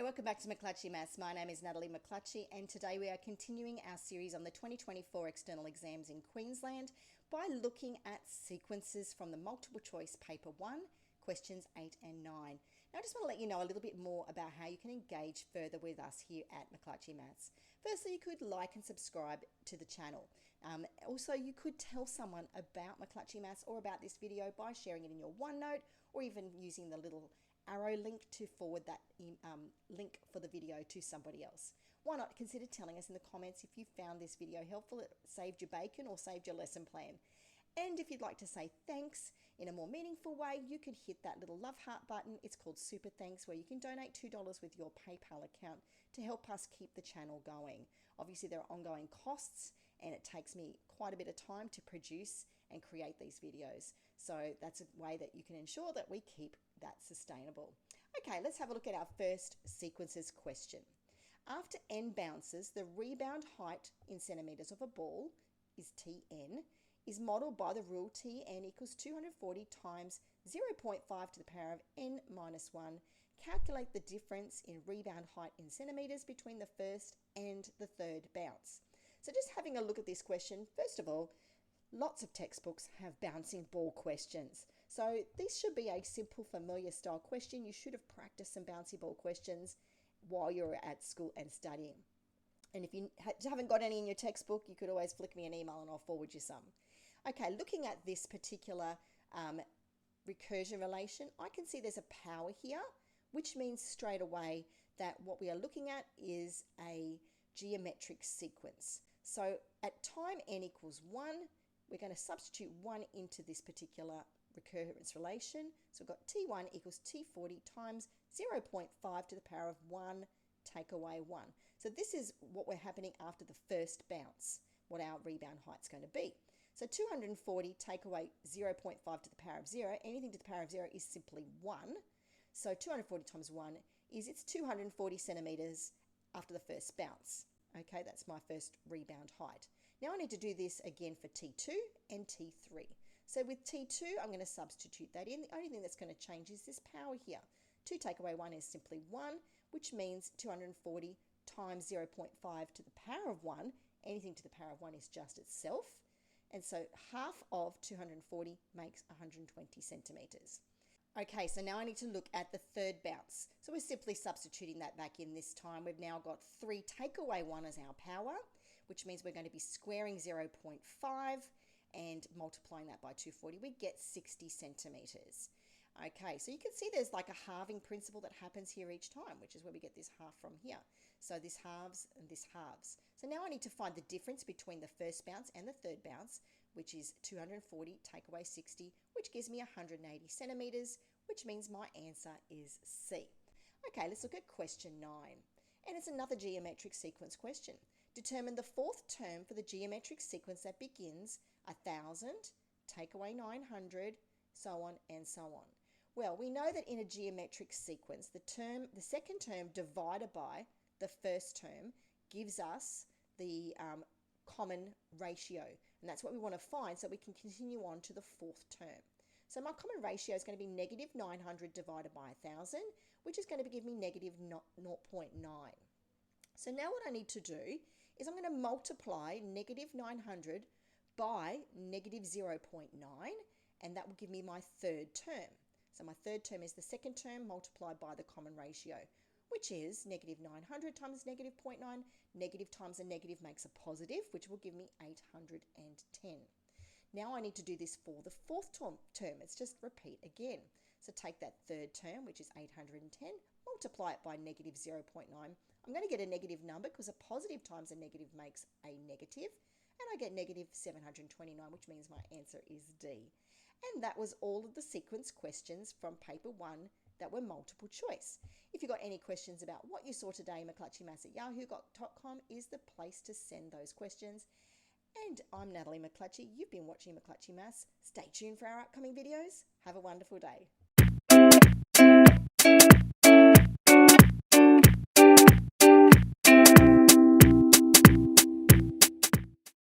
welcome back to McClatchy Maths. My name is Natalie McClatchy and today we are continuing our series on the 2024 external exams in Queensland by looking at sequences from the multiple choice paper 1, questions 8 and 9. Now I just want to let you know a little bit more about how you can engage further with us here at McClatchy Maths. Firstly, you could like and subscribe to the channel. Also, you could tell someone about McClatchy Maths or about this video by sharing it in your OneNote or even using the little arrow link to forward that link for the video to somebody else. Why not consider telling us in the comments if you found this video helpful, it saved your bacon or saved your lesson plan. And if you'd like to say thanks in a more meaningful way, you could hit that little love heart button. It's called Super Thanks, where you can donate $2 with your PayPal account to help us keep the channel going. Obviously, there are ongoing costs and it takes me quite a bit of time to produce and create these videos. So that's a way that you can ensure that we keep that sustainable. Okay, let's have a look at our first sequences question. After n bounces, the rebound height in centimetres of a ball is Tn, is modelled by the rule Tn equals 240 times 0.5 to the power of n minus 1. Calculate the difference in rebound height in centimetres between the first and the third bounce. So just having a look at this question, first of all, lots of textbooks have bouncing ball questions. So this should be a simple, familiar style question. You should have practiced some bouncy ball questions while you're at school and studying. And if you haven't got any in your textbook, you could always flick me an email and I'll forward you some. Okay, looking at this particular recursion relation, I can see there's a power here, which means straight away that what we are looking at is a geometric sequence. So at time n equals 1, we're going to substitute 1 into this particular recurrence relation. So we've got T1 equals T40 times 0.5 to the power of 1 take away 1. So this is what we're happening after the first bounce, what our rebound height is going to be. So 240 take away 0.5 to the power of 0, anything to the power of 0 is simply 1. So 240 times 1 is it's 240 centimetres after the first bounce. Okay, that's my first rebound height. Now I need to do this again for T2 and T3. So with T2, I'm going to substitute that in. The only thing that's going to change is this power here. 2 take away 1 is simply 1, which means 240 times 0.5 to the power of 1. Anything to the power of 1 is just itself. And so half of 240 makes 120 centimetres. Okay, so now I need to look at the third bounce. So we're simply substituting that back in this time. We've now got 3 take away 1 as our power, which means we're going to be squaring 0.5 and multiplying that by 240. We get 60 centimetres. Okay, so you can see there's like a halving principle that happens here each time, which is where we get this half from here. So this halves and this halves. So now I need to find the difference between the first bounce and the third bounce, which is 240 take away 60, which gives me 180 centimetres, which means my answer is C. Okay, let's look at question 9. And it's another geometric sequence question. Determine the fourth term for the geometric sequence that begins 1,000, take away 900, so on and so on. Well, we know that in a geometric sequence, the second term divided by the first term gives us the common ratio. And that's what we want to find so we can continue on to the fourth term. So my common ratio is going to be negative 900 divided by 1,000, which is going to give me negative 0.9. So now what I need to do is I'm going to multiply negative 900 by negative 0.9, and that will give me my third term. So my third term is the second term multiplied by the common ratio, which is negative 900 times negative 0.9. Negative times a negative makes a positive, which will give me 810. Now I need to do this for the fourth term. Let's just repeat again. So take that third term, which is 810, multiply it by negative 0.9. I'm going to get a negative number because a positive times a negative makes a negative, and I get negative 729, which means my answer is D. And that was all of the sequence questions from paper 1 that were multiple choice. If you've got any questions about what you saw today, mcclatchymaths@yahoo.com is the place to send those questions. And I'm Natalie McClatchy. You've been watching McClatchy Maths. Stay tuned for our upcoming videos. Have a wonderful day.